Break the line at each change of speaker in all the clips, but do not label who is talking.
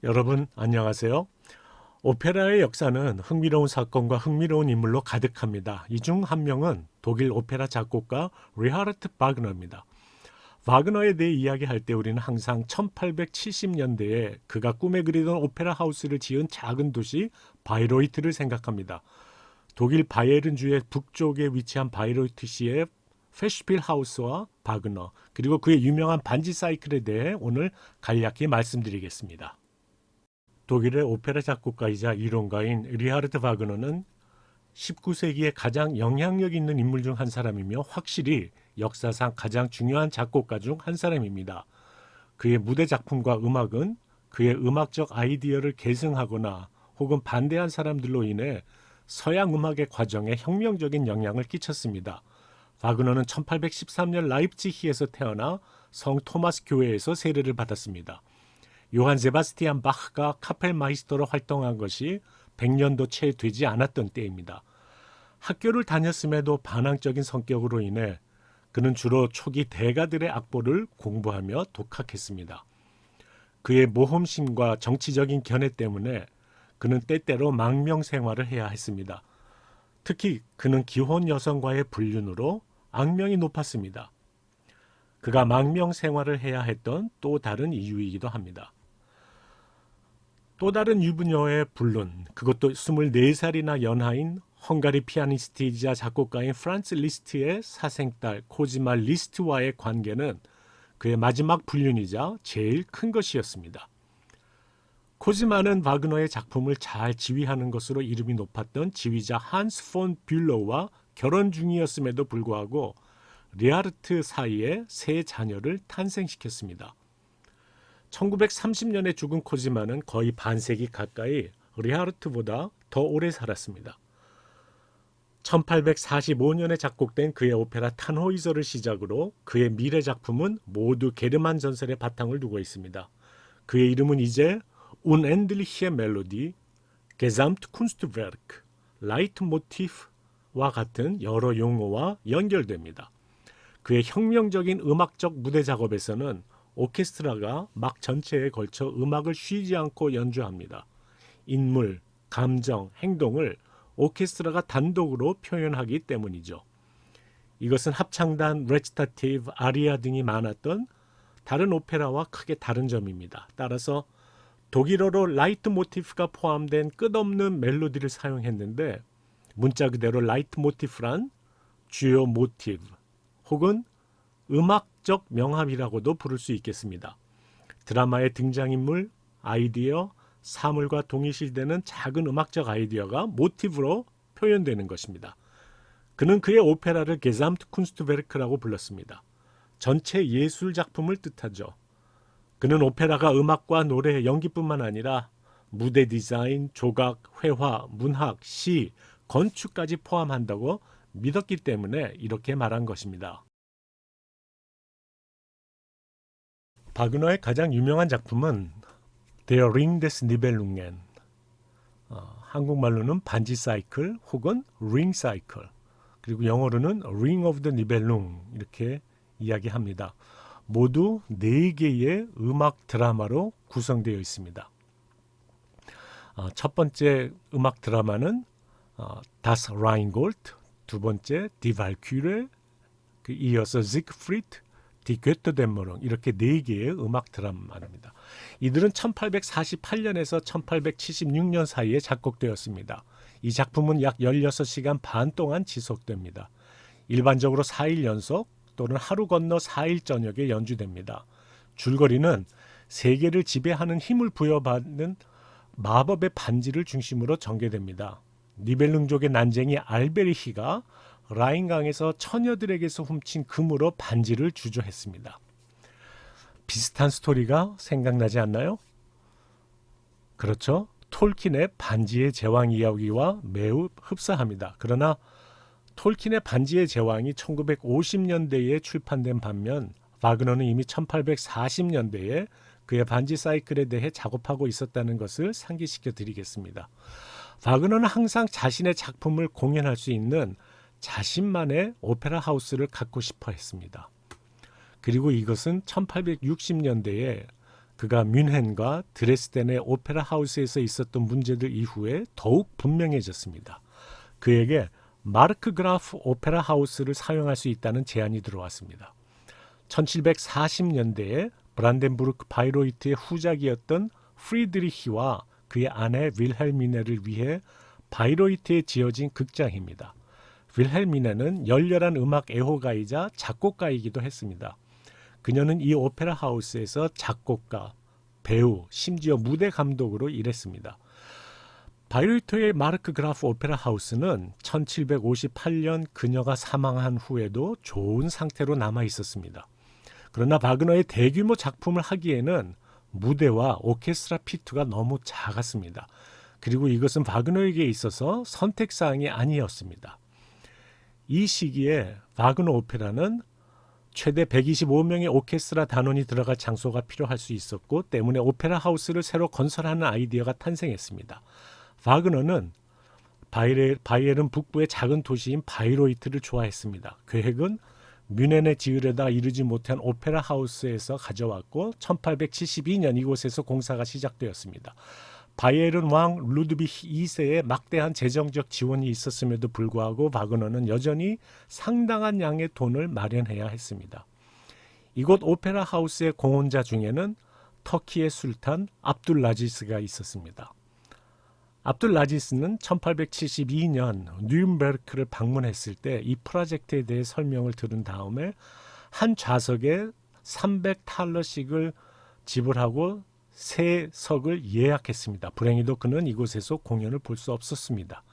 여러분 안녕하세요. 오페라의 역사는 흥미로운 사건과 흥미로운 인물로 가득합니다. 이 중 한 명은 독일 오페라 작곡가 리하르트 바그너입니다. 바그너에 대해 이야기할 때 우리는 항상 1870년대에 그가 꿈에 그리던 오페라 하우스를 지은 작은 도시 바이로이트를 생각합니다. 독일 바이에른주의 북쪽에 위치한 바이로이트시의 페슈필 하우스와 바그너, 그리고 그의 유명한 반지 사이클에 대해 오늘 간략히 말씀드리겠습니다. 독일의 오페라 작곡가이자 이론가인 리하르트 바그너는 19세기에 가장 영향력 있는 인물 중 한 사람이며 확실히 역사상 가장 중요한 작곡가 중 한 사람입니다. 그의 무대 작품과 음악은 그의 음악적 아이디어를 계승하거나 혹은 반대한 사람들로 인해 서양 음악의 과정에 혁명적인 영향을 끼쳤습니다. 바그너는 1813년 라입치히에서 태어나 성 토마스 교회에서 세례를 받았습니다. 요한 세바스티안 바흐가 카펠마이스터로 활동한 것이 100년도 채 되지 않았던 때입니다. 학교를 다녔음에도 반항적인 성격으로 인해 그는 주로 초기 대가들의 악보를 공부하며 독학했습니다. 그의 모험심과 정치적인 견해 때문에 그는 때때로 망명 생활을 해야 했습니다. 특히 그는 기혼 여성과의 불륜으로 악명이 높았습니다. 그가 망명 생활을 해야 했던 또 다른 이유이기도 합니다. 또 다른 유부녀의 불륜, 그것도 24살이나 연하인 헝가리 피아니스트이자 작곡가인 프란츠 리스트의 사생딸 코지마 리스트와의 관계는 그의 마지막 불륜이자 제일 큰 것이었습니다. 코지마는 바그너의 작품을 잘 지휘하는 것으로 이름이 높았던 지휘자 한스 폰 뷸러와 결혼 중이었음에도 불구하고 리하르트 사이에 세 자녀를 탄생시켰습니다. 1930년에 죽은 코지마는 거의 반세기 가까이 리하르트보다 더 오래 살았습니다. 1845년에 작곡된 그의 오페라 탄호이저를 시작으로 그의 미래 작품은 모두 게르만 전설의 바탕을 두고 있습니다. 그의 이름은 이제 Unendliche Melodie, Gesamtkunstwerk, Leitmotiv와 같은 여러 용어와 연결됩니다. 그의 혁명적인 음악적 무대 작업에서는 오케스트라가 막 전체에 걸쳐 음악을 쉬지 않고 연주합니다. 인물, 감정, 행동을 오케스트라가 단독으로 표현하기 때문이죠. 이것은 합창단, 레치타티브, 아리아 등이 많았던 다른 오페라와 크게 다른 점입니다. 따라서 독일어로 라이트 모티프가 포함된 끝없는 멜로디를 사용했는데 문자 그대로 라이트 모티프란 주요 모티브 혹은 음악적 명암이라고도 부를 수 있겠습니다. 드라마의 등장인물, 아이디어, 사물과 동일시되는 작은 음악적 아이디어가 모티브로 표현되는 것입니다. 그는 그의 오페라를 게잠트 쿤스트베르크라고 불렀습니다. 전체 예술 작품을 뜻하죠. 그는 오페라가 음악과 노래, 연기뿐만 아니라 무대 디자인, 조각, 회화, 문학, 시, 건축까지 포함한다고 믿었기 때문에 이렇게 말한 것입니다. 바그너의 가장 유명한 작품은 Der Ring des Nibelungen, 한국말로는 반지 사이클 혹은 링 사이클, 그리고 영어로는 Ring of the Nibelung 이렇게 이야기합니다. 모두 4개의 음악 드라마로 구성되어 있습니다. 첫 번째 음악 드라마는 Das Rheingold, 두 번째 Die Walküre, 이어서 Siegfried, Die Götterdämmerung 이렇게 4개의 음악 드라마입니다. 이들은 1848년에서 1876년 사이에 작곡되었습니다. 이 작품은 약 16시간 반 동안 지속됩니다. 일반적으로 4일 연속 또는 하루 건너 4일 저녁에 연주됩니다. 줄거리는 세계를 지배하는 힘을 부여받는 마법의 반지를 중심으로 전개됩니다. 니벨룽족의 난쟁이 알베리히가 라인강에서 처녀들에게서 훔친 금으로 반지를 주조했습니다. 비슷한 스토리가 생각나지 않나요? 그렇죠. 톨킨의 반지의 제왕 이야기와 매우 흡사합니다. 그러나 톨킨의 반지의 제왕이 1950년대에 출판된 반면 바그너는 이미 1840년대에 그의 반지 사이클에 대해 작업하고 있었다는 것을 상기시켜 드리겠습니다. 바그너는 항상 자신의 작품을 공연할 수 있는 자신만의 오페라 하우스를 갖고 싶어 했습니다. 그리고 이것은 1860년대에 그가 뮌헨과 드레스덴의 오페라 하우스에서 있었던 문제들 이후에 더욱 분명해졌습니다. 그에게 마르크 그라프 오페라 하우스를 사용할 수 있다는 제안이 들어왔습니다. 1740년대에 브란덴부르크 바이로이트의 후작이었던 프리드리히와 그의 아내 윌헬미네를 위해 바이로이트에 지어진 극장입니다. 윌헬미네는 열렬한 음악 애호가이자 작곡가이기도 했습니다. 그녀는 이 오페라 하우스에서 작곡가, 배우, 심지어 무대 감독으로 일했습니다. 바이로이트의 마르크 그라프 오페라 하우스는 1758년 그녀가 사망한 후에도 좋은 상태로 남아 있었습니다. 그러나 바그너의 대규모 작품을 하기에는 무대와 오케스트라 피트가 너무 작았습니다. 그리고 이것은 바그너에게 있어서 선택사항이 아니었습니다. 이 시기에 바그너 오페라는 최대 125명의 오케스트라 단원이 들어갈 장소가 필요할 수 있었고 때문에 오페라 하우스를 새로 건설하는 아이디어가 탄생했습니다. 바그너는 바이에른 북부의 작은 도시인 바이로이트를 좋아했습니다. 계획은 뮌헨에 지으려다 이루지 못한 오페라 하우스에서 가져왔고 1872년 이곳에서 공사가 시작되었습니다. 바이에른 왕 루드비히 2세의 막대한 재정적 지원이 있었음에도 불구하고 바그너는 여전히 상당한 양의 돈을 마련해야 했습니다. 이곳 오페라 하우스의 공헌자 중에는 터키의 술탄 압둘라지스가 있었습니다. 압둘라지스는 1872년 뉴른베르크를 방문했을 때 이 프로젝트에 대해 설명을 들은 다음에 한 좌석에 300탈러씩을 지불하고 세 석을 예약했습니다. 불행히도 그는 이곳에서 공연을 볼 수 없었습니다.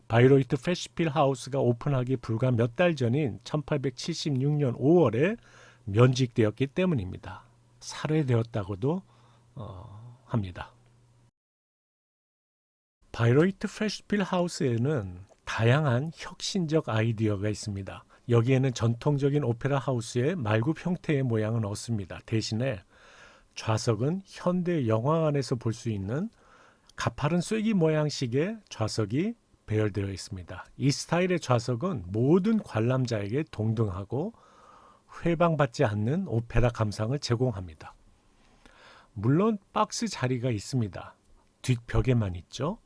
바이로이트 페시필 하우스가 오픈하기 불과 몇 달 전인 1876년 5월에 면직되었기 때문입니다. 살해되었다고도 합니다. 바이로이트 페시필 하우스에는 다양한 혁신적 아이디어가 있습니다. 여기에는 전통적인 오페라 하우스의 말굽 형태의 모양은 없습니다. 대신에 좌석은 현대 영화관에서 볼 수 있는 가파른 쐐기 모양식의 좌석이 배열되어 있습니다. 이 스타일의 좌석은 모든 관람자에게 동등하고 회방받지 않는 오페라 감상을 제공합니다. 물론 박스 자리가 있습니다. 뒷벽에만 있죠.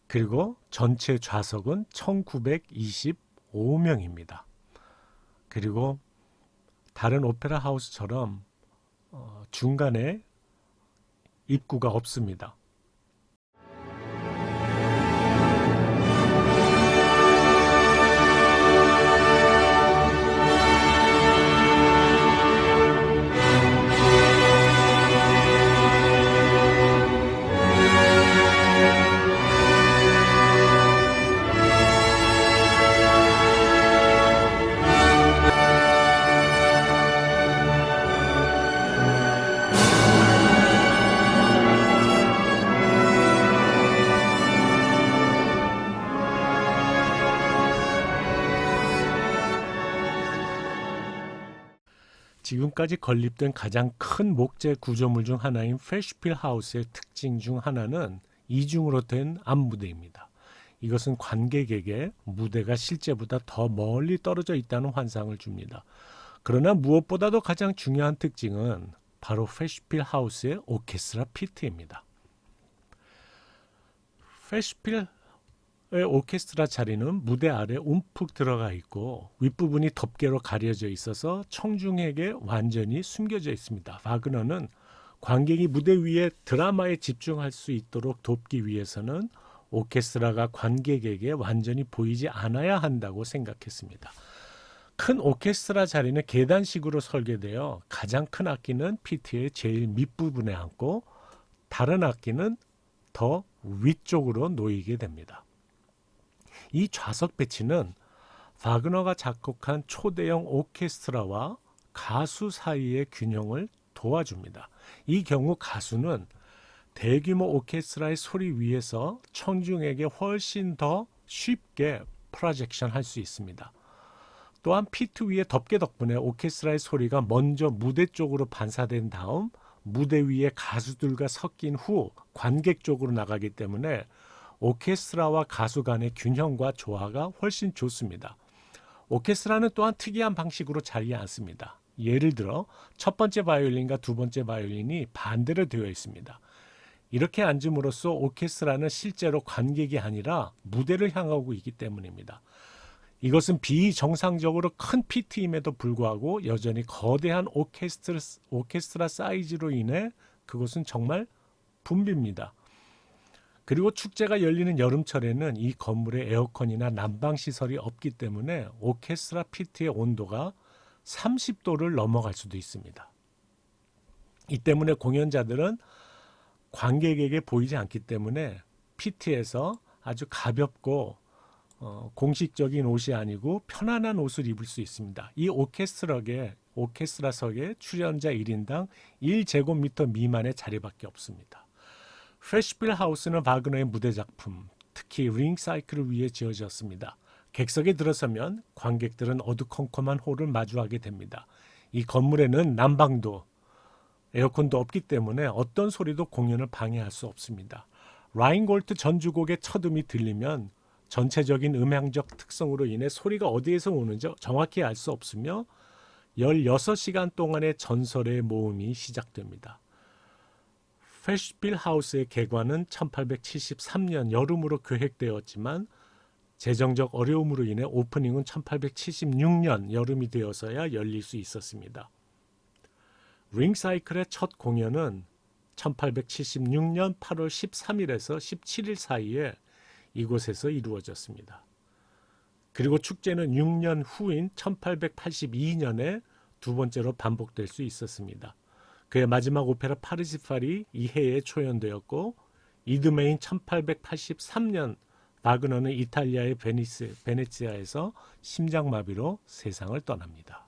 그리고 전체 좌석은 1925명입니다. 그리고 다른 오페라 하우스처럼 중간에 입구가 없습니다. 지금까지 건립된 가장 큰 목재 구조물 중 하나인 페시필 하우스의 특징 중 하나는 이중으로 된 앞무대입니다. 이것은 관객에게 무대가 실제보다 더 멀리 떨어져 있다는 환상을 줍니다. 그러나 무엇보다도 가장 중요한 특징은 바로 페시필 하우스의 오케스트라 피트입니다. 페시필 오케스트라 자리는 무대 아래 움푹 들어가 있고 윗부분이 덮개로 가려져 있어서 청중에게 완전히 숨겨져 있습니다. 바그너는 관객이 무대 위에 드라마에 집중할 수 있도록 돕기 위해서는 오케스트라가 관객에게 완전히 보이지 않아야 한다고 생각했습니다. 큰 오케스트라 자리는 계단식으로 설계되어 가장 큰 악기는 피트의 제일 밑부분에 앉고 다른 악기는 더 위쪽으로 놓이게 됩니다. 이 좌석 배치는 바그너가 작곡한 초대형 오케스트라와 가수 사이의 균형을 도와줍니다. 이 경우 가수는 대규모 오케스트라의 소리 위에서 청중에게 훨씬 더 쉽게 프로젝션 할 수 있습니다. 또한 피트 위의 덮개 덕분에 오케스트라의 소리가 먼저 무대 쪽으로 반사된 다음 무대 위에 가수들과 섞인 후 관객 쪽으로 나가기 때문에 오케스트라와 가수 간의 균형과 조화가 훨씬 좋습니다. 오케스트라는 또한 특이한 방식으로 자리에 앉습니다. 예를 들어 첫 번째 바이올린과 두 번째 바이올린이 반대로 되어 있습니다. 이렇게 앉음으로써 오케스트라는 실제로 관객이 아니라 무대를 향하고 있기 때문입니다. 이것은 비정상적으로 큰 피트임에도 불구하고 여전히 거대한 오케스트라 사이즈로 인해 그것은 정말 붐빕니다. 그리고 축제가 열리는 여름철에는 이 건물에 에어컨이나 난방 시설이 없기 때문에 오케스트라 피트의 온도가 30도를 넘어갈 수도 있습니다. 이 때문에 공연자들은 관객에게 보이지 않기 때문에 피트에서 아주 가볍고 공식적인 옷이 아니고 편안한 옷을 입을 수 있습니다. 이 오케스트라석에 출연자 1인당 1제곱미터 미만의 자리밖에 없습니다. 프레시필 하우스는 바그너의 무대 작품, 특히 링 사이클을 위해 지어졌습니다. 객석에 들어서면 관객들은 어두컴컴한 홀을 마주하게 됩니다. 이 건물에는 난방도 에어컨도 없기 때문에 어떤 소리도 공연을 방해할 수 없습니다. 라인골트 전주곡의 첫 음이 들리면 전체적인 음향적 특성으로 인해 소리가 어디에서 오는지 정확히 알 수 없으며 16시간 동안의 전설의 모음이 시작됩니다. 프레시필 하우스의 개관은 1873년 여름으로 계획되었지만 재정적 어려움으로 인해 오프닝은 1876년 여름이 되어서야 열릴 수 있었습니다. 링사이클의 첫 공연은 1876년 8월 13일에서 17일 사이에 이곳에서 이루어졌습니다. 그리고 축제는 6년 후인 1882년에 두 번째로 반복될 수 있었습니다. 그의 마지막 오페라 파르시팔이 이 해에 초연되었고 이듬해인 1883년 바그너는 이탈리아의 베네치아에서 심장마비로 세상을 떠납니다.